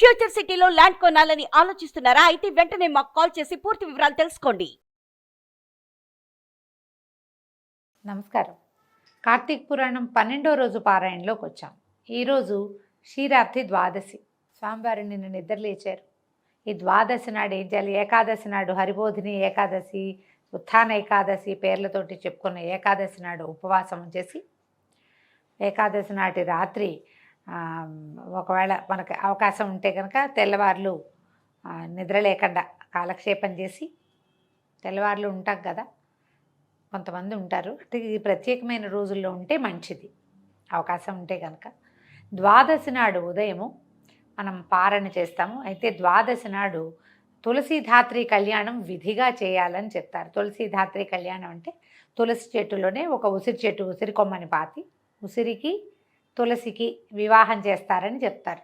Future సిటీలో land కొనాలని ఆలోచిస్తున్నారా? అయితే వెంటనే మాకు కాల్ చేసి పూర్తి వివరాలు తెలుసుకోండి. నమస్కారం. కార్తీక పురాణం 12వ రోజు పారాయణలోకి వచ్చాం. ఈరోజు క్షీరాబ్ది ద్వాదశి. స్వామివారు నిన్ను నిద్రలేచారు. ఈ ద్వాదశి నాడు ఏం చేయాలి? ఏకాదశి నాడు హరిబోధిని ఏకాదశి, ఉత్థాన ఏకాదశి పేర్లతోటి చెప్పుకున్న ఏకాదశి నాడు ఉపవాసం చేసి, ఏకాదశి నాటి రాత్రి ఒకవేళ మనకు అవకాశం ఉంటే కనుక తెల్లవార్లు నిద్ర లేకుండా కాలక్షేపం చేసి, తెల్లవార్లు ఉంటాం కదా, కొంతమంది ఉంటారు, అంటే ఇది ప్రత్యేకమైన రోజుల్లో ఉంటే మంచిది. అవకాశం ఉంటే కనుక ద్వాదశి నాడు ఉదయము మనం పారణ చేస్తాము. అయితే ద్వాదశి నాడు తులసీధాత్రి కళ్యాణం విధిగా చేయాలని చెప్తారు. తులసీధాత్రి కళ్యాణం అంటే తులసి చెట్టులోనే ఒక ఉసిరి చెట్టు, ఉసిరి కొమ్మని పాతి ఉసిరికి తులసికి వివాహం చేస్తారని చెప్తారు.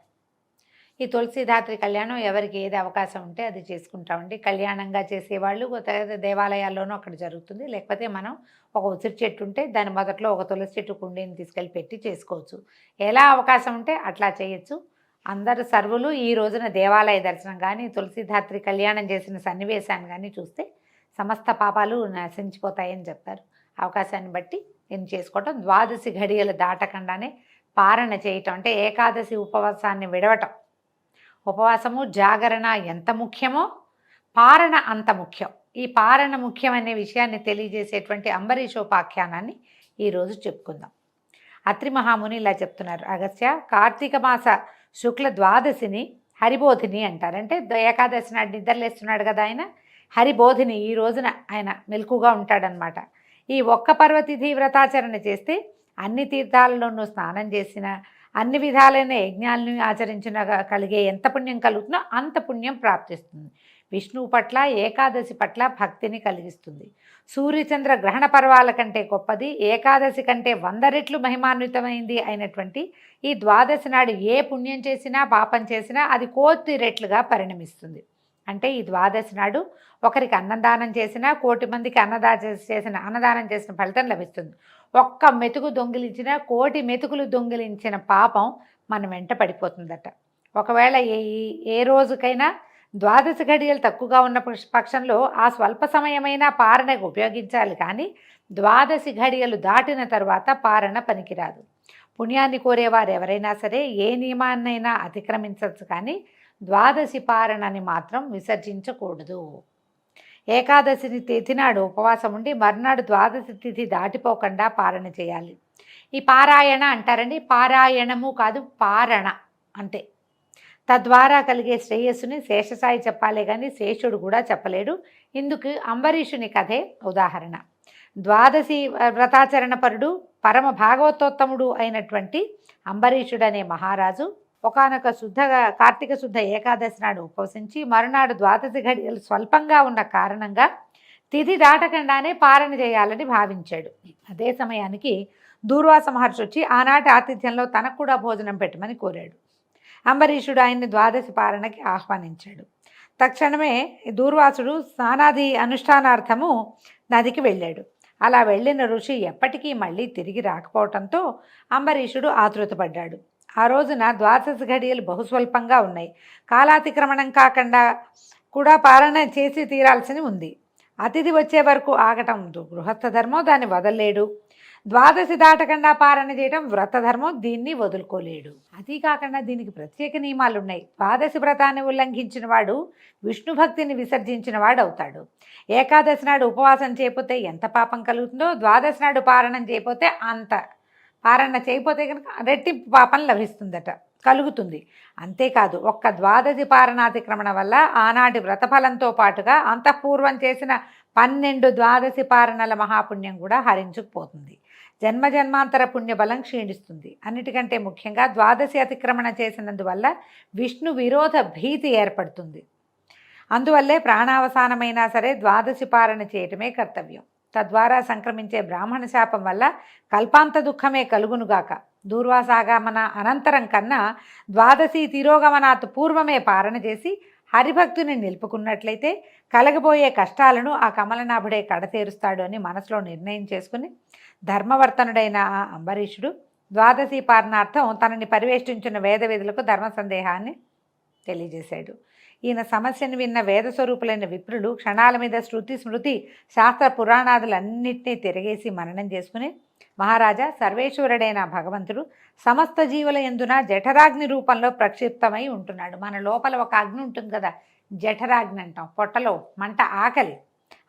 ఈ తులసీధాత్రి కళ్యాణం ఎవరికి ఏది అవకాశం ఉంటే అది చేసుకుంటామండి. కళ్యాణంగా చేసేవాళ్ళు దేవాలయాల్లోనూ అక్కడ జరుగుతుంది. లేకపోతే మనం ఒక ఉసిరి చెట్టు ఉంటే దాని మొదట్లో ఒక తులసి చెట్టు కుండీని తీసుకెళ్ళి పెట్టి చేసుకోవచ్చు. ఎలా అవకాశం ఉంటే అట్లా చేయొచ్చు. అందరు సర్వులు ఈ రోజున దేవాలయ దర్శనం కానీ తులసీధాత్రి కళ్యాణం చేసిన సన్నివేశాన్ని కానీ చూస్తే సమస్త పాపాలు నశించిపోతాయని చెప్తారు. అవకాశాన్ని బట్టి నేను చేసుకోవటం, ద్వాదశి ఘడియలు దాటకుండానే పారణ చేయటం, అంటే ఏకాదశి ఉపవాసాన్ని విడవటం. ఉపవాసము జాగరణ ఎంత ముఖ్యమో పారణ అంత ముఖ్యం. ఈ పారణ ముఖ్యమనే విషయాన్ని తెలియజేసేటువంటి అంబరీషోపాఖ్యానాన్ని ఈరోజు చెప్పుకుందాం. అత్రి మహాముని ఇలా చెప్తున్నారు. అగస్త్య, కార్తీక మాస శుక్ల ద్వాదశిని హరిబోధిని అంటారు. అంటే ఏకాదశి నాడు నిద్రలేస్తున్నాడు కదా ఆయన, హరిబోధిని ఈ రోజున ఆయన మెలకుగా ఉంటాడనమాట. ఈ ఒక్క పర్వతిథి వ్రతాచరణ చేస్తే అన్ని తీర్థాలలోనూ స్నానం చేసిన, అన్ని విధాలైన యజ్ఞాలను ఆచరించిన కలిగే ఎంత పుణ్యం కలుగుతుందో అంత పుణ్యం ప్రాప్తిస్తుంది. విష్ణువు పట్ల, ఏకాదశి పట్ల భక్తిని కలిగిస్తుంది. సూర్యచంద్ర గ్రహణ పర్వాల కంటే గొప్పది, ఏకాదశి కంటే 100 రెట్లు మహిమాన్వితమైంది అయినటువంటి ఈ ద్వాదశి నాడు ఏ పుణ్యం చేసినా పాపం చేసినా అది 1,000 రెట్లుగా పరిణమిస్తుంది. అంటే ఈ ద్వాదశి నాడు ఒకరికి అన్నదానం చేసినా 1,000 మందికి అన్నదానం చేసిన ఫలితం లభిస్తుంది. ఒక్క మెతుకు దొంగిలించిన 1,000 మెతుకులు దొంగిలించిన పాపం మన వెంట పడిపోతుందట. ఒకవేళ ఏ రోజుకైనా ద్వాదశి ఘడియలు తక్కువగా ఉన్న పక్షంలో ఆ స్వల్ప సమయమైనా పారణకు ఉపయోగించాలి. కానీ ద్వాదశి ఘడియలు దాటిన తర్వాత పారణ పనికిరాదు. పుణ్యాన్ని కోరేవారు ఎవరైనా సరే ఏ నియమాన్నైనా అతిక్రమించవచ్చు, కానీ ద్వాదశి పారణని మాత్రం విసర్జించకూడదు. ఏకాదశిని తిథి నాడు ఉపవాసం ఉండి మర్నాడు ద్వాదశి తిథి దాటిపోకుండా పారణ చేయాలి. ఈ పారాయణ అంటారండి. పారాయణము కాదు, పారణ అంటే. తద్వారా కలిగే శ్రేయస్సుని శేషసాయి చెప్పాలే కానీ శేషుడు కూడా చెప్పలేడు. ఇందుకు అంబరీషుని కథే ఉదాహరణ. ద్వాదశి వ్రతాచరణ పరుడు, పరమ భాగవతోత్తముడు అయినటువంటి అంబరీషుడనే మహారాజు ఒకానొక కార్తీక శుద్ధ ఏకాదశి నాడు ఉపవసించి మరునాడు ద్వాదశి ఘడియలు స్వల్పంగా ఉన్న కారణంగా తిథి దాటకుండానే పారణ చేయాలని భావించాడు. అదే సమయానికి దూర్వాస మహర్షి వచ్చి ఆనాటి ఆతిథ్యంలో తనకు కూడా భోజనం పెట్టమని కోరాడు. అంబరీషుడు ఆయన్ని ద్వాదశి పారణకి ఆహ్వానించాడు. తక్షణమే దూర్వాసుడు స్నానాది అనుష్ఠానార్థము నదికి వెళ్ళాడు. అలా వెళ్ళిన ఋషి ఎప్పటికీ మళ్ళీ తిరిగి రాకపోవటంతో అంబరీషుడు ఆతృతపడ్డాడు. ఆ రోజున ద్వాదశి ఘడియలు బహుస్వల్పంగా ఉన్నాయి. కాలాతిక్రమణం కాకుండా కూడా పారణ చేసి తీరాల్సి ఉంది. అతిథి వచ్చే వరకు ఆగటం గృహస్థ ధర్మం, దాన్ని వదలలేడు. ద్వాదశి దాటకుండా పారణ చేయడం వ్రతధర్మం, దీన్ని వదులుకోలేడు. అది కాకుండా దీనికి ప్రత్యేక నియమాలు ఉన్నాయి. ద్వాదశి వ్రతాన్ని ఉల్లంఘించిన వాడు విష్ణు భక్తిని విసర్జించిన వాడు అవుతాడు. ఏకాదశి నాడు ఉపవాసం చేయకపోతే ఎంత పాపం కలుగుతుందో, ద్వాదశి నాడు పారణం చేయకపోతే అంత. పారణ చేయకపోతే కనుక రెట్టింపు పాపం లభిస్తుందట, కలుగుతుంది. అంతేకాదు, ఒక్క ద్వాదశి పారణాతిక్రమణ వల్ల ఆనాటి వ్రతఫలంతో పాటుగా అంతఃపూర్వం చేసిన 12 ద్వాదశి పారణల మహాపుణ్యం కూడా హరించుకుపోతుంది. జన్మజన్మాంతర పుణ్యబలం క్షీణిస్తుంది. అన్నిటికంటే ముఖ్యంగా ద్వాదశి అతిక్రమణ చేసినందువల్ల విష్ణు విరోధ భీతి ఏర్పడుతుంది. అందువల్లే ప్రాణావసానమైనా సరే ద్వాదశి పారణ చేయటమే కర్తవ్యం. తద్వారా సంక్రమించే బ్రాహ్మణ శాపం వల్ల కల్పాంత దుఃఖమే కలుగునుగాక. దూర్వాసాగమన అనంతరం కన్నా ద్వాదశి తిరోగమనాత్ పూర్వమే పారణ చేసి హరిభక్తుని నిలుపుకున్నట్లయితే కలగబోయే కష్టాలను ఆ కమలనాభుడే కడతేరుస్తాడు అని మనసులో నిర్ణయం చేసుకుని ధర్మవర్తనుడైన అంబరీషుడు ద్వాదశి పారణార్థం తనని పరివేష్టించిన వేద విధులకు ధర్మ సందేహాన్ని తెలియజేశాడు. ఈయన సమస్యను విన్న వేద స్వరూపులైన విప్రులు క్షణాల మీద శృతి స్మృతి శాస్త్ర పురాణాదులన్నింటినీ తిరగేసి మననం చేసుకుని, మహారాజా, సర్వేశ్వరుడైన భగవంతుడు సమస్త జీవుల యందున జఠరాగ్ని రూపంలో ప్రక్షిప్తమై ఉంటున్నాడు. మన లోపల ఒక అగ్ని ఉంటుంది కదా, జఠరాగ్ని అంటాం, పొట్టలో మంట, ఆకలి.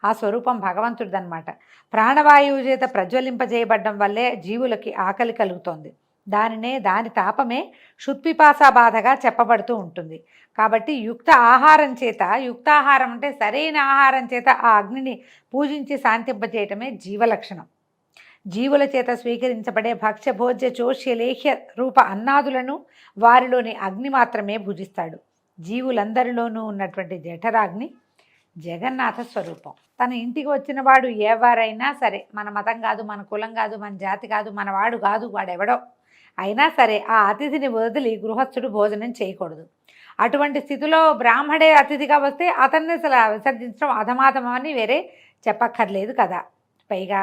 ఆ స్వరూపం భగవంతుడిదనమాట. ప్రాణవాయువు చేత ప్రజ్వలింపజేయబడ్డం వల్లే జీవులకి ఆకలి కలుగుతోంది. దాని తాపమే క్షుత్పిపాసా బాధగా చెప్పబడుతూ ఉంటుంది. కాబట్టి యుక్తాహారం అంటే సరైన ఆహారం చేత ఆ అగ్నిని పూజించి శాంతింపజేయటమే జీవలక్షణం. జీవుల చేత స్వీకరించబడే భక్ష్య భోజ్య చోష్య లేహ్య రూప అన్నాదులను వారిలోని అగ్ని మాత్రమే భుజిస్తాడు. జీవులందరిలోనూ ఉన్నటువంటి జఠరాగ్ని జగన్నాథ స్వరూపం. తన ఇంటికి వచ్చిన వాడు ఎవరైనా సరే, మన మతం కాదు, మన కులం కాదు, మన జాతి కాదు, మన వాడు కాదు, వాడెవడో అయినా సరే ఆ అతిథిని వదిలి గృహస్థుడు భోజనం చేయకూడదు. అటువంటి స్థితిలో బ్రాహ్మడే అతిథిగా వస్తే అతన్ని అసలు విసర్జించడం అధమాధమని వేరే చెప్పక్కర్లేదు కదా. పైగా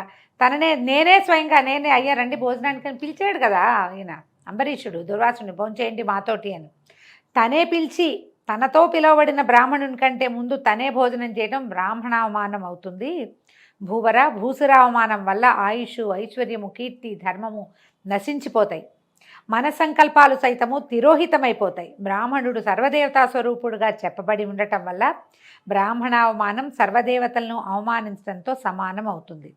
నేనే స్వయంగా అయ్యా రండి భోజనానికి అని పిలిచాడు కదా ఈయన అంబరీషుడు దుర్వాసుని, భోంచేయండి మాతోటి అని. తనే పిలిచి తనతో పిలువబడిన బ్రాహ్మణుని కంటే ముందు తనే భోజనం చేయడం బ్రాహ్మణావమానం అవుతుంది. భూసురావమానం వల్ల ఆయుష్, ఐశ్వర్యము, కీర్తి, ధర్మము నశించిపోతాయి. మన సంకల్పాలు సైతము తిరోహితమైపోతాయి. బ్రాహ్మణుడు సర్వదేవతా స్వరూపుడుగా చెప్పబడి ఉండటం వల్ల బ్రాహ్మణావమానం సర్వదేవతలను అవమానించడంతో సమానం అవుతుంది.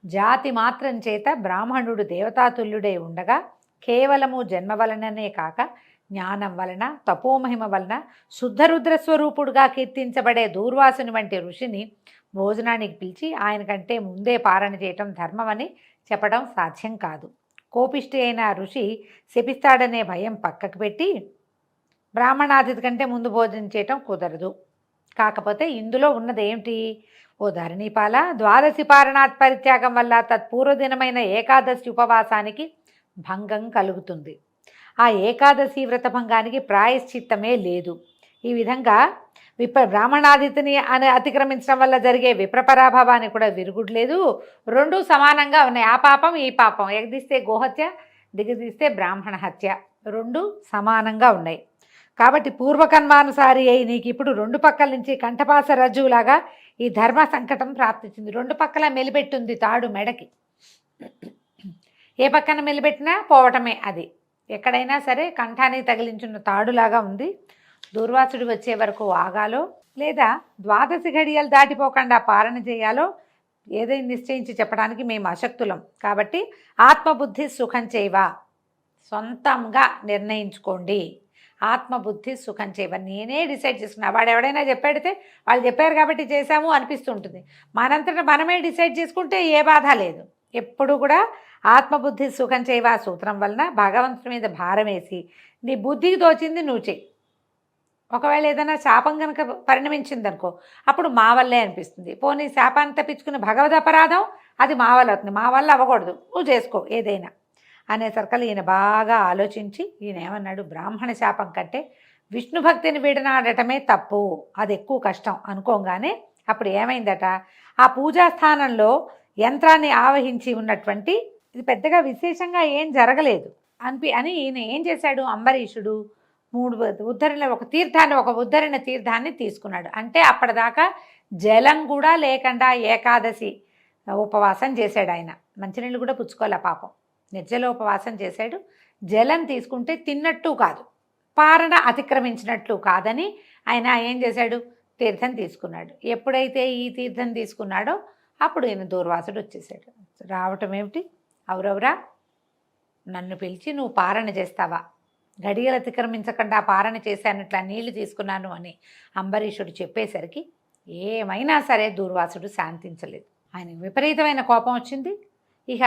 జాతి మాత్రం చేత బ్రాహ్మణుడు దేవతాతుల్యుడై ఉండగా కేవలము జన్మ వలననే కాక జ్ఞానం వలన, తపోమహిమ వలన శుద్ధరుద్రస్వరూపుడుగా కీర్తించబడే దూర్వాసుని వంటి ఋషిని భోజనానికి పిలిచి ఆయన కంటే ముందే పారణ చేయటం ధర్మమని చెప్పడం సాధ్యం కాదు. కోపిష్టి అయిన ఋషి శపిస్తాడనే భయం పక్కకు పెట్టి బ్రాహ్మణాతిథి కంటే ముందు భోజనం చేయటం కుదరదు. కాకపోతే ఇందులో ఉన్నది ఏమిటి? ఓ ధరణీపాల, ద్వాదశి పారణాత్ పరిత్యాగం వల్ల తత్పూర్వదినమైన ఏకాదశి ఉపవాసానికి భంగం కలుగుతుంది. ఆ ఏకాదశి వ్రతభంగానికి ప్రాయశ్చిత్తమే లేదు. ఈ విధంగా బ్రాహ్మణాదితిని అతిక్రమించడం వల్ల జరిగే విప్రపరాభావానికి కూడా విరుగుడు లేదు. రెండూ సమానంగా ఉన్నాయి. ఆ పాపం ఈ పాపం, ఎగదీస్తే గోహత్య, దిగదీస్తే బ్రాహ్మణ హత్య, రెండు సమానంగా ఉన్నాయి. కాబట్టి పూర్వకర్మానుసారి అయి నీకు ఇప్పుడు రెండు పక్కల నుంచి కంఠపాస రజ్జువులాగా ఈ ధర్మ సంకటం ప్రాప్తించింది. రెండు పక్కల మెలిపెట్టుంది తాడు మెడకి. ఏ పక్కన మెలిపెట్టినా పోవటమే. అది ఎక్కడైనా సరే కంఠానికి తగిలించున్న తాడులాగా ఉంది. దూర్వాసుడు వచ్చే వరకు ఆగాలో లేదా ద్వాదశి ఘడియలు దాటిపోకుండా పాలన చేయాలో ఏదైనా నిశ్చయించి చెప్పడానికి మేము అశక్తులం. కాబట్టి ఆత్మబుద్ధి సుఖం చేయవా, సొంతంగా నిర్ణయించుకోండి. ఆత్మబుద్ధి సుఖం చేయవా, నేనే డిసైడ్ చేసుకున్నా. వాడు ఎవడైనా చెప్పాడితే వాళ్ళు చెప్పారు కాబట్టి చేశాము అనిపిస్తుంటుంది. మనంతటా మనమే డిసైడ్ చేసుకుంటే ఏ బాధ లేదు. ఎప్పుడు కూడా ఆత్మబుద్ధి సుఖం చేయవా సూత్రం వలన భగవంతుడి మీద భారం వేసి నీ బుద్ధికి తోచింది నువ్వు చెయ్యి. ఒకవేళ ఏదైనా శాపం కనుక పరిణమించిందనుకో, అప్పుడు మా వల్లే అనిపిస్తుంది. పోనీ శాపాన్ని తప్పించుకుని భగవద్ అపరాధం అది మా వల్ల అవుతుంది, మా వల్ల అవ్వకూడదు, నువ్వు చేసుకో ఏదైనా అనేసరికల్ ఈయన బాగా ఆలోచించి ఈయన ఏమన్నాడు, బ్రాహ్మణ శాపం కంటే విష్ణు భక్తిని వీడనాడటమే తప్పు, అది ఎక్కువ కష్టం అనుకోగానే అప్పుడు ఏమైందట, ఆ పూజాస్థానంలో యంత్రాన్ని ఆవహించి ఉన్నటువంటి ఇది పెద్దగా విశేషంగా ఏం జరగలేదు అని ఈయన ఏం చేశాడు, అంబరీషుడు 3 ఉద్ధరణ ఒక ఉద్ధరణ తీర్థాన్ని తీసుకున్నాడు. అంటే అప్పటిదాకా జలం కూడా లేకుండా ఏకాదశి ఉపవాసం చేశాడు ఆయన. మంచినీళ్ళు కూడా పుచ్చుకోలే పాపం, నిర్జల ఉపవాసం చేశాడు. జలం తీసుకుంటే తిన్నట్టు కాదు, పారణ అతిక్రమించినట్లు కాదని ఆయన ఏం చేశాడు, తీర్థం తీసుకున్నాడు. ఎప్పుడైతే ఈ తీర్థం తీసుకున్నాడో అప్పుడు ఈయన దూర్వాసుడు వచ్చేసాడు. రావటం ఏమిటి, అవురవరా నన్ను పిలిచి నువ్వు పారణ చేస్తావా, గడియలు అతిక్రమించకుండా పారణ చేశానట్లా నీళ్లు తీసుకున్నాను అని అంబరీషుడు చెప్పేసరికి ఏమైనా సరే దూర్వాసుడు శాంతించలేదు. ఆయన విపరీతమైన కోపం వచ్చింది. ఇక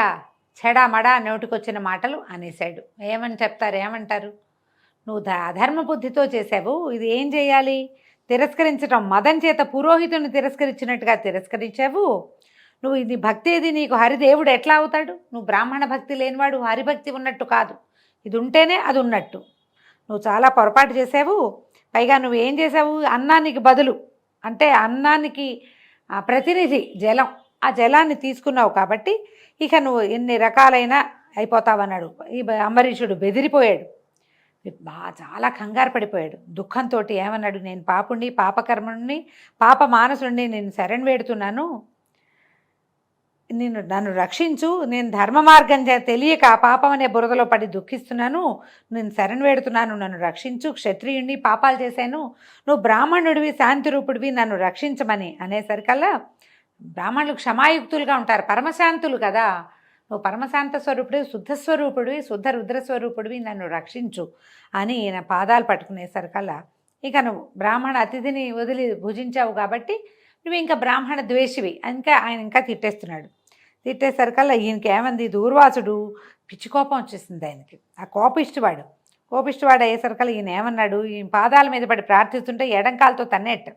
చెడామడా నోటికొచ్చిన మాటలు అనేశాడు. ఏమంటారు, నువ్వు అధర్మ బుద్ధితో చేసావు, ఇది ఏం చేయాలి, తిరస్కరించడం, మదం చేత పురోహితుని తిరస్కరించినట్టుగా తిరస్కరించావు. నువ్వు ఇది భక్తి, ఇది నీకు హరిదేవుడు ఎట్లా అవుతాడు, నువ్వు బ్రాహ్మణ భక్తి లేనివాడు హరిభక్తి ఉన్నట్టు కాదు, ఇది ఉంటేనే అది ఉన్నట్టు. నువ్వు చాలా పొరపాటు చేసావు. పైగా నువ్వు ఏం చేసావు, అన్నానికి బదులు అంటే అన్నానికి ప్రతినిధి జలం, ఆ జలాన్ని తీసుకున్నావు కాబట్టి ఇక నువ్వు ఎన్ని రకాలైన అయిపోతావన్నాడు. ఈ అంబరీషుడు బెదిరిపోయాడు. చాలా కంగారు పడిపోయాడు. దుఃఖంతో ఏమన్నాడు, నేను పాపుణ్ణి, పాపకర్మణ్ణి, పాప మానసుణ్ణి, నేను శరణ్ వేడుతున్నాను, నన్ను రక్షించు, నేను ధర్మ మార్గం తెలియక ఆ పాపం అనే బురదలో పడి దుఃఖిస్తున్నాను, నేను శరణ్ వేడుతున్నాను, నన్ను రక్షించు, క్షత్రియుణ్ణి, పాపాలు చేశాను, నువ్వు బ్రాహ్మణుడివి, శాంతి రూపుడివి, నన్ను రక్షించమని అనేసరికల్లా బ్రాహ్మణులు క్షమాయుక్తులుగా ఉంటారు, పరమశాంతులు కదా, నువ్వు పరమశాంత స్వరూపుడివి, శుద్ధ స్వరూపుడివి, శుద్ధ రుద్ర స్వరూపుడివి, నన్ను రక్షించు అని ఈయన పాదాలు పట్టుకునేసరికల్లా, ఇక నువ్వు బ్రాహ్మణ అతిథిని వదిలి భుజించావు కాబట్టి నువ్వు ఇంకా బ్రాహ్మణ ద్వేషివి, ఇంకా ఆయన ఇంకా తిట్టేస్తున్నాడు. తిట్టేసరికల్లా ఈయనకి ఏమంది, దూర్వాసుడు పిచ్చి కోపం వచ్చేసింది ఆయనకి. ఆ కోపిష్టివాడు అయ్యేసరికల్లా ఈయన ఏమన్నాడు, ఈయన పాదాల మీద పడి ప్రార్థిస్తుంటే ఎడంకాలతో తన్నేట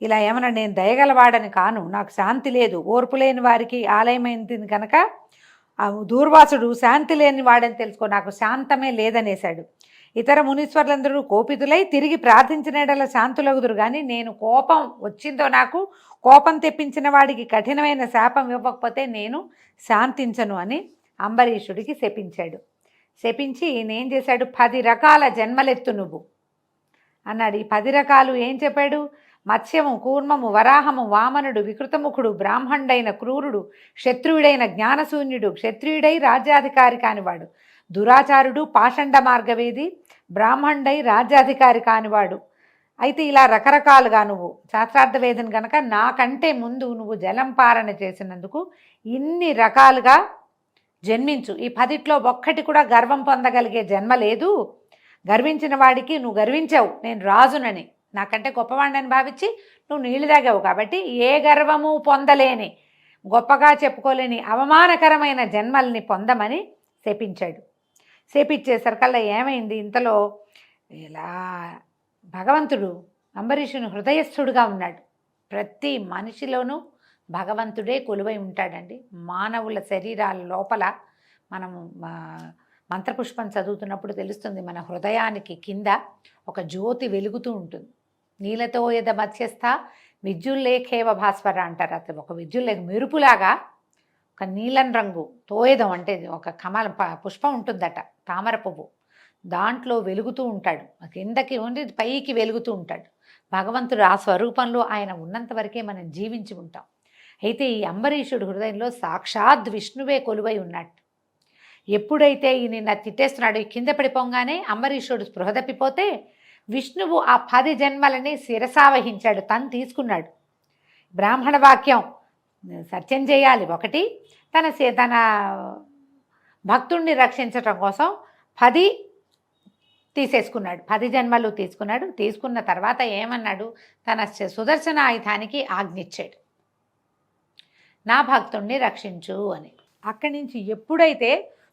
ఇలా ఏమన్నాడు, నేను దయగలవాడని కాను, నాకు శాంతి లేదు, ఓర్పు లేని వారికి ఆలయమైంది కనుక ఆ దూర్వాసుడు శాంతి లేని వాడని తెలుసుకో, నాకు శాంతమే లేదనేశాడు. ఇతర మునీశ్వర్లందరూ కోపితులై తిరిగి ప్రార్థించినడల శాంతులగుదురు, కానీ నేను కోపం వచ్చిందో, నాకు కోపం తెప్పించిన వాడికి కఠినమైన శాపం ఇవ్వకపోతే నేను శాంతించను అని అంబరీషుడికి శపించాడు. శపించి నేం చేశాడు, 10 రకాల జన్మలెత్తు నువ్వు అన్నాడు. ఈ 10 రకాలు ఏం చెప్పాడు, మత్స్యము, కూర్మము, వరాహము, వామనుడు, వికృతముఖుడు, బ్రాహ్మణుడైన క్రూరుడు, క్షత్రియుడైన జ్ఞానశూన్యుడు, క్షత్రియుడై రాజ్యాధికారి కానివాడు, దురాచారుడు, పాషండ మార్గవేది, బ్రాహ్మణుడై రాజ్యాధికారి కానివాడు. అయితే ఇలా రకరకాలుగా నువ్వు శాస్త్రార్థ వేదన కనుక నాకంటే ముందు నువ్వు జలంపారణ చేసినందుకు ఇన్ని రకాలుగా జన్మించు. ఈ 10లో ఒక్కటి కూడా గర్వం పొందగలిగే జన్మ లేదు. గర్వించిన వాడికి నువ్వు గర్వించావు, నేను రాజునని, నాకంటే గొప్పవాడిని భావించి నువ్వు నీళ్లు తాగావు, కాబట్టి ఏ గర్వము పొందలేని, గొప్పగా చెప్పుకోలేని అవమానకరమైన జన్మల్ని పొందమని శపించాడు. శపించేసరికల్లా ఏమైంది, ఇంతలో ఇలా భగవంతుడు అంబరీషుని హృదయస్థుడుగా ఉన్నాడు. ప్రతి మనిషిలోనూ భగవంతుడే కొలువై ఉంటాడండి. మానవుల శరీరాల లోపల మనము మంత్రపుష్పం చదువుతున్నప్పుడు తెలుస్తుంది, మన హృదయానికి కింద ఒక జ్యోతి వెలుగుతూ ఉంటుంది. నీలతో యద మత్స్యస్థ విద్యుల్లేఖేవ భాస్వర అంటారు. అతను ఒక విద్యుల్లేఖ మెరుపులాగా ఒక నీలం రంగు తోయదం అంటే ఒక కమల పుష్పం ఉంటుందట, తామర పువ్వు, దాంట్లో వెలుగుతూ ఉంటాడు. కిందకి ఉండి పైకి వెలుగుతూ ఉంటాడు భగవంతుడు. ఆ స్వరూపంలో ఆయన ఉన్నంత వరకే మనం జీవించి ఉంటాం. అయితే ఈ అంబరీషుడు హృదయంలో సాక్షాత్ విష్ణువే కొలువై ఉన్నట్టు. ఎప్పుడైతే ఈయన తిట్టేస్తున్నాడు, కింద పడిపోగానే అంబరీషుడు స్పృహ తప్పిపోతే విష్ణువు ఆ 10 జన్మలని శిరసావహించాడు, తను తీసుకున్నాడు. బ్రాహ్మణ వాక్యం సత్యం చేయాలి ఒకటి, తన భక్తుణ్ణి రక్షించటం కోసం 10 తీసేసుకున్నాడు, 10 జన్మలు తీసుకున్నాడు. తీసుకున్న తర్వాత ఏమన్నాడు, తన సుదర్శన ఆయుధానికి ఆజ్ఞిచ్చాడు, నా భక్తుణ్ణి రక్షించు అని. అక్కడి నుంచి ఎప్పుడైతే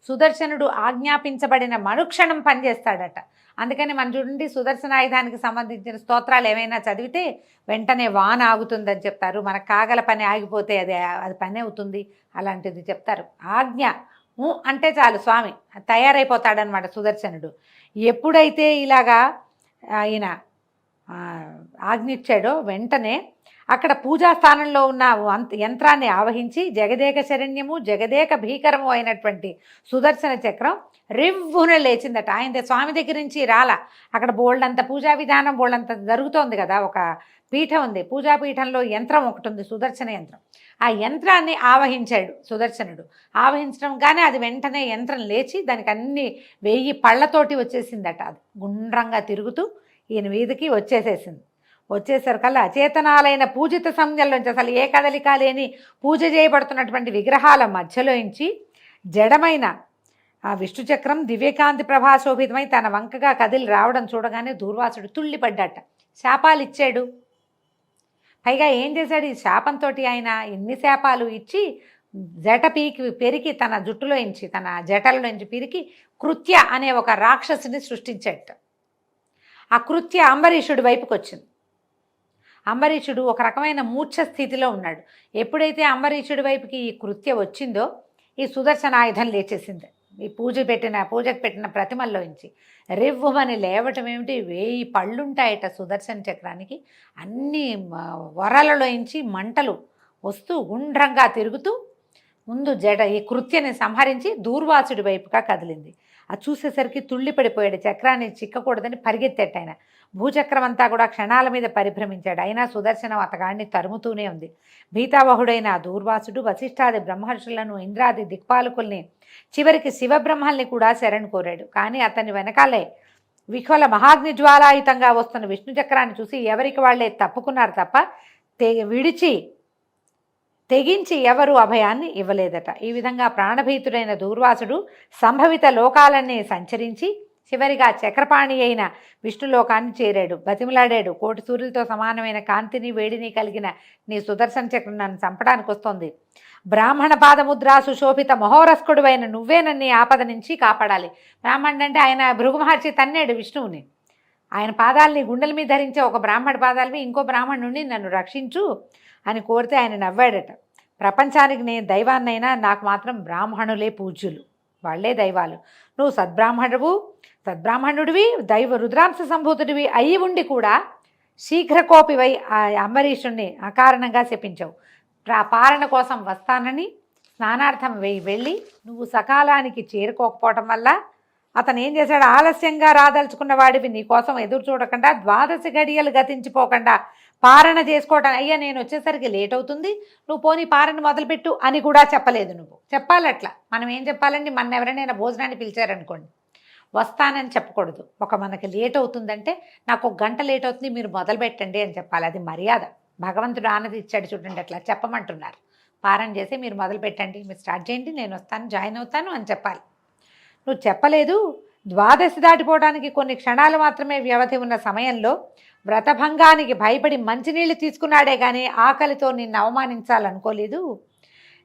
సుదర్శనుడు ఆజ్ఞాపించబడిన మరుక్షణం పనిచేస్తాడట. అందుకని మనం చూడండి, సుదర్శన ఆయుధానికి సంబంధించిన స్తోత్రాలు ఏమైనా చదివితే వెంటనే వాన ఆగుతుందని చెప్తారు. మన కాగల పని ఆగిపోతే అది పని అవుతుంది, అలాంటిది చెప్తారు. ఆజ్ఞ అంటే చాలు స్వామి తయారైపోతాడనమాట సుదర్శనుడు. ఎప్పుడైతే ఇలాగా ఆయన ఆజ్ఞిచ్చాడో వెంటనే అక్కడ పూజాస్థానంలో ఉన్న యంత్రాన్ని ఆవహించి జగదేక శరణ్యము జగదేక భీకరము అయినటువంటి సుదర్శన చక్రం రివ్వున లేచిందట. ఆయన స్వామి దగ్గర నుంచి రాలా, అక్కడ బోల్డంత పూజా విధానం బోల్డంత జరుగుతోంది కదా, ఒక పీఠం ఉంది, పూజాపీఠంలో యంత్రం ఒకటి ఉంది, సుదర్శన యంత్రం. ఆ యంత్రాన్ని ఆవహించాడు సుదర్శనుడు. ఆవహించడం కానీ అది వెంటనే యంత్రం లేచి దానికి అన్ని 1000 పళ్ళతోటి వచ్చేసిందట. అది గుండ్రంగా తిరుగుతూ ఈయన వీధికి వచ్చేసేసింది. వచ్చేసరికల్లా అచేతనాలైన పూజిత సంజ్ఞల్లోంచి, అసలు ఏ కదలిక లేని పూజ చేయబడుతున్నటువంటి విగ్రహాల మధ్యలోంచి జడమైన ఆ విష్ణుచక్రం దివ్యకాంతి ప్రభాశోభితమై తన వంకగా కదిలి రావడం చూడగానే దూర్వాసుడు తుళ్ళిపడ్డాట. శాపాలు ఇచ్చాడు. పైగా ఏం చేశాడు, ఈ శాపంతో ఆయన ఎన్ని శాపాలు ఇచ్చి జట పెరికి తన జుట్టులోంచి తన జటలోంచి పిరికి కృత్య అనే ఒక రాక్షసుని సృష్టించాట. ఆ కృత్య అంబరీషుడి వైపుకి వచ్చింది. అంబరీషుడు ఒక రకమైన మూర్ఛ స్థితిలో ఉన్నాడు. ఎప్పుడైతే అంబరీషుడి వైపుకి ఈ కృత్య వచ్చిందో ఈ సుదర్శన ఆయుధం లేచేసింది. ఈ పూజకు పెట్టిన ప్రతిమల్లోంచి రివ్వుమని లేవటం ఏమిటి, 1000 పళ్ళుంటాయట సుదర్శన చక్రానికి. అన్ని వరలలోంచి మంటలు వస్తూ గుండ్రంగా తిరుగుతూ ముందు ఈ కృత్యని సంహరించి దూర్వాసుడి వైపుగా కదిలింది. అది చూసేసరికి తుళ్ళి పడిపోయాడు. చక్రాన్ని చిక్కకూడదని పరిగెత్తాడు ఆయన. భూచక్రం అంతా కూడా క్షణాల మీద పరిభ్రమించాడు. అయినా సుదర్శనం అతగాడిని తరుముతూనే ఉంది. భీతావహుడైన ఆ దూర్వాసుడు వశిష్ఠాది బ్రహ్మర్షులను, ఇంద్రాది దిక్పాలకుల్ని, చివరికి శివబ్రహ్మల్ని కూడా శరణు కోరాడు. కానీ అతని వెనకాలే విహ్వల మహాగ్నిజ్వాలాయుతంగా వస్తున్న విష్ణు చక్రాన్ని చూసి ఎవరికి వాళ్లే తప్పుకున్నారు తప్ప తెగించి ఎవరు అభయాన్ని ఇవ్వలేదట. ఈ విధంగా ప్రాణభీతుడైన దూర్వాసుడు సంభవిత లోకాలన్నీ సంచరించి చివరిగా చక్రపాణి అయిన విష్ణులోకాన్ని చేరాడు. బతిమలాడాడు. కోటి సూర్యులతో సమానమైన కాంతిని వేడిని కలిగిన నీ సుదర్శన చక్రం నన్ను చంపడానికి వస్తోంది. బ్రాహ్మణ పాదముద్రా సుశోభిత మహోరస్కుడు అయిన నువ్వే నన్ను ఈ ఆపద నుంచి కాపాడాలి. బ్రాహ్మణుడు అంటే ఆయన భృగు మహర్షి తన్నాడు విష్ణువుని. ఆయన పాదాలని గుండెల మీద ధరించే ఒక బ్రాహ్మణ పాదాలని ఇంకో బ్రాహ్మణుడిని నన్ను రక్షించు అని కోరితే ఆయన నవ్వాడట. ప్రపంచానికి నేను దైవాన్నైనా నాకు మాత్రం బ్రాహ్మణులే పూజ్యులు, వాళ్లే దైవాలు. నువ్వు సద్బ్రాహ్మణుడివి, దైవ రుద్రాంశ సంభూతుడివి అయి ఉండి కూడా శీఘ్రకోపివై ఆ అంబరీషుణ్ణి అకారణంగా శపించావు. పాలన కోసం వస్తానని స్నానార్థం వెళ్ళి నువ్వు సకాలానికి చేరుకోకపోవటం వల్ల అతను ఏం చేశాడు, ఆలస్యంగా రాదలుచుకున్న వాడివి నీ కోసం ఎదురు చూడకుండా 12 గడియలు గతించిపోకుండా పారణ చేసుకోవటం. అయ్యా నేను వచ్చేసరికి లేట్ అవుతుంది, నువ్వు పోనీ పారణ మొదలుపెట్టు అని కూడా చెప్పలేదు. నువ్వు చెప్పాలట్లా. మనం ఏం చెప్పాలండి, మన ఎవరైనా భోజనాన్ని పిలిచారనుకోండి, వస్తానని చెప్పకూడదు. మనకి లేట్ అవుతుందంటే నాకు 1 గంట లేట్ అవుతుంది మీరు మొదలు పెట్టండి అని చెప్పాలి. అది మర్యాద. భగవంతుడు ఆనది ఇచ్చాడు చూడండి, అట్లా చెప్పమంటున్నారు. పారణ చేసి మీరు మొదలు పెట్టండి, మీరు స్టార్ట్ చేయండి, నేను వస్తాను, జాయిన్ అవుతాను అని చెప్పాలి. నువ్వు చెప్పలేదు. 12 దాటిపోవడానికి కొన్ని క్షణాలు మాత్రమే వ్యవధి ఉన్న సమయంలో వ్రతభంగానికి భయపడి మంచినీళ్ళు తీసుకున్నాడే కానీ ఆకలితో నిన్ను అవమానించాలనుకోలేదు.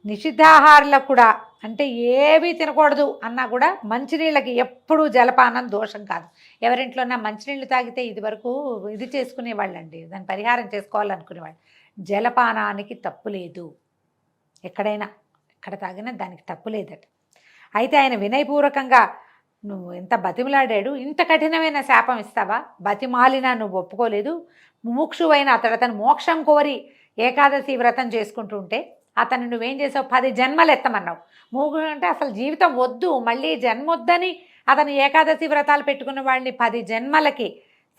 నిషిద్ధాహారులకు కూడా అంటే ఏవీ తినకూడదు అన్నా కూడా మంచినీళ్ళకి ఎప్పుడూ జలపానం దోషం కాదు. ఎవరింట్లోనా మంచినీళ్ళు తాగితే ఇది చేసుకునేవాళ్ళండి, దాన్ని పరిహారం చేసుకోవాలనుకునేవాళ్ళు. జలపానానికి తప్పు లేదు. ఎక్కడ తాగినా దానికి తప్పు లేదట. అయితే ఆయన వినయపూర్వకంగా నువ్వు ఎంత బతిమలాడాడు, ఇంత కఠినమైన శాపం ఇస్తావా? బతిమాలినా నువ్వు ఒప్పుకోలేదు. ముముక్షువైన అతను మోక్షం కోరి ఏకాదశి వ్రతం చేసుకుంటూ ఉంటే అతను నువ్వేం చేసావు, 10 జన్మలు ఎత్తమన్నావు. మూగుడు అంటే అసలు జీవితం వద్దు, మళ్ళీ జన్మొద్దని అతను ఏకాదశి వ్రతాలు పెట్టుకున్న వాడిని 10 జన్మలకి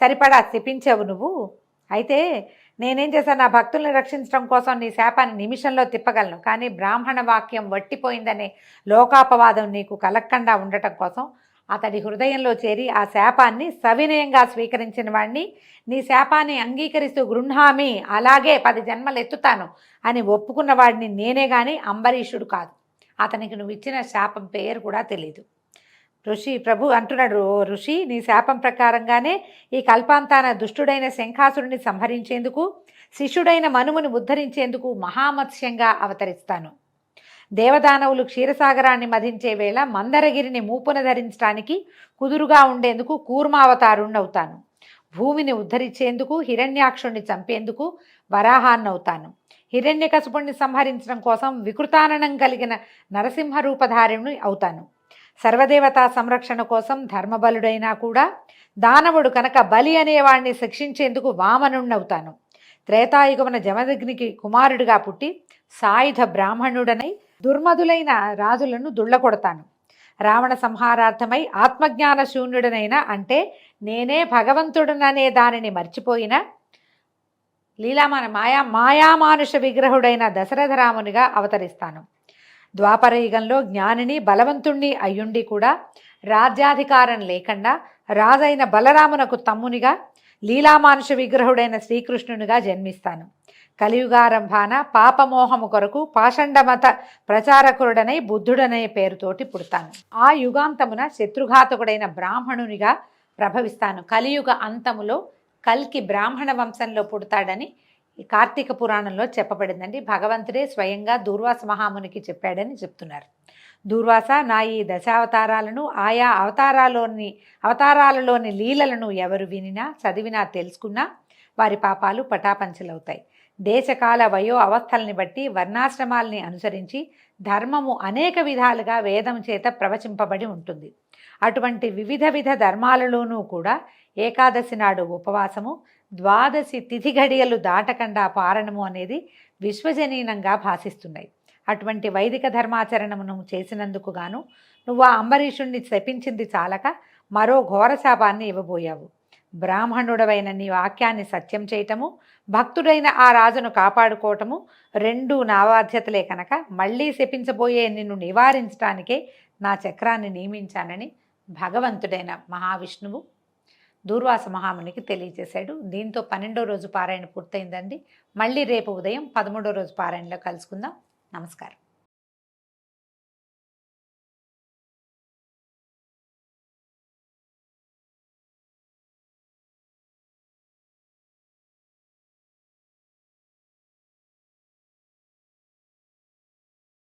సరిపడా శపించావు నువ్వు. అయితే నేనేం చేశాను, నా భక్తుల్ని రక్షించడం కోసం నీ శాపాన్ని నిమిషంలో తిప్పగలను. కానీ బ్రాహ్మణ వాక్యం వట్టిపోయిందనే లోకాపవాదం నీకు కలక్కండా ఉండటం కోసం అతడి హృదయంలో చేరి ఆ శాపాన్ని సవినయంగా స్వీకరించిన వాడిని, నీ శాపాన్ని అంగీకరిస్తూ గృహామి, అలాగే 10 జన్మలు ఎత్తుతాను అని ఒప్పుకున్న వాడిని నేనే కానీ అంబరీషుడు కాదు. అతనికి నువ్వు ఇచ్చిన శాపం పేరు కూడా తెలీదు. ప్రభు అంటున్నాడు, ఓ ఋషి, నీ శాపం ప్రకారంగానే ఈ కల్పాంతాన దుష్టుడైన శంఖాసురుని సంహరించేందుకు, శిష్యుడైన మనుముని ఉద్ధరించేందుకు మహామత్స్యంగా అవతరిస్తాను. దేవదానవులు క్షీరసాగరాన్ని మధించే వేళ మందరగిరిని మూపున ధరించడానికి కుదురుగా ఉండేందుకు కూర్మావతారుణ్ణవుతాను. భూమిని ఉద్ధరించేందుకు హిరణ్యాక్షుణ్ణి చంపేందుకు వరాహాన్నవుతాను. హిరణ్యకశపుణ్ణి సంహరించడం కోసం వికృతాననం కలిగిన నరసింహరూపధారిణి అవుతాను. సర్వదేవతా సంరక్షణ కోసం ధర్మబలుడైనా కూడా దానవుడు కనుక బలి అనేవాడిని శిక్షించేందుకు వామనుణ్ణవుతాను. త్రేతాయుగమున జమదగ్నికి కుమారుడిగా పుట్టి సాయుధ బ్రాహ్మణుడనై దుర్మధులైన రాజులను దుళ్ళకొడతాను. రావణ సంహారార్థమై ఆత్మజ్ఞాన శూన్యుడనైన అంటే నేనే భగవంతుడననే దానిని మర్చిపోయిన మాయామానుష విగ్రహుడైన దశరథరామునిగా అవతరిస్తాను. ద్వాపరయుగంలో జ్ఞానిని బలవంతుణ్ణి అయ్యుండి కూడా రాజ్యాధికారం లేకుండా రాజైన బలరామునకు తమ్మునిగా లీలామానుష విగ్రహుడైన శ్రీకృష్ణునిగా జన్మిస్తాను. కలియుగారంభాన పాపమోహము కొరకు పాషండమత ప్రచారకుడనై బుద్ధుడనే పేరుతోటి పుడతాను. ఆ యుగాంతమున శత్రుఘాతకుడైన బ్రాహ్మణునిగా ప్రభవిస్తాను. కలియుగ అంతములో కల్కి బ్రాహ్మణ వంశంలో పుడతాడని ఈ కార్తీక పురాణంలో చెప్పబడిందండి. భగవంతుడే స్వయంగా దూర్వాస మహామునికి చెప్పాడని చెప్తున్నారు. దూర్వాస, నా ఈ దశావతారాలను ఆయా అవతారాలలోని లీలలను ఎవరు వినినా చదివినా తెలుసుకున్నా వారి పాపాలు పటాపంచలవుతాయి. దేశకాల వయో అవస్థల్ని బట్టి వర్ణాశ్రమాల్ని అనుసరించి ధర్మము అనేక విధాలుగా వేదం చేత ప్రవచింపబడి ఉంటుంది. అటువంటి వివిధ ధర్మాలలోనూ కూడా ఏకాదశి నాడు ఉపవాసము, 12 తిథి గడియలు దాటకుండా పారణము అనేది విశ్వజనీనంగా భాసిస్తున్నాయి. అటువంటి వైదిక ధర్మాచరణమును చేసినందుకు గాను నువ్వు ఆ అంబరీషుణ్ణి శపించింది చాలక మరో ఘోర శాపాన్ని ఇవ్వబోయావు. బ్రాహ్మణుడవైన నీ వాక్యాన్ని సత్యం చేయటము, భక్తుడైన ఆ రాజును కాపాడుకోవటము రెండూ నా బాధ్యతలే కనుక మళ్ళీ శపించబోయే నిన్ను నివారించడానికే నా చక్రాన్ని నియమించానని భగవంతుడైన మహావిష్ణువు దూర్వాస మహామునికి తెలియజేశాడు. దీంతో 12వ రోజు పారాయణ పూర్తయిందండి. మళ్ళీ రేపు ఉదయం 13వ రోజు పారాయణలో కలుసుకుందాం. నమస్కారం.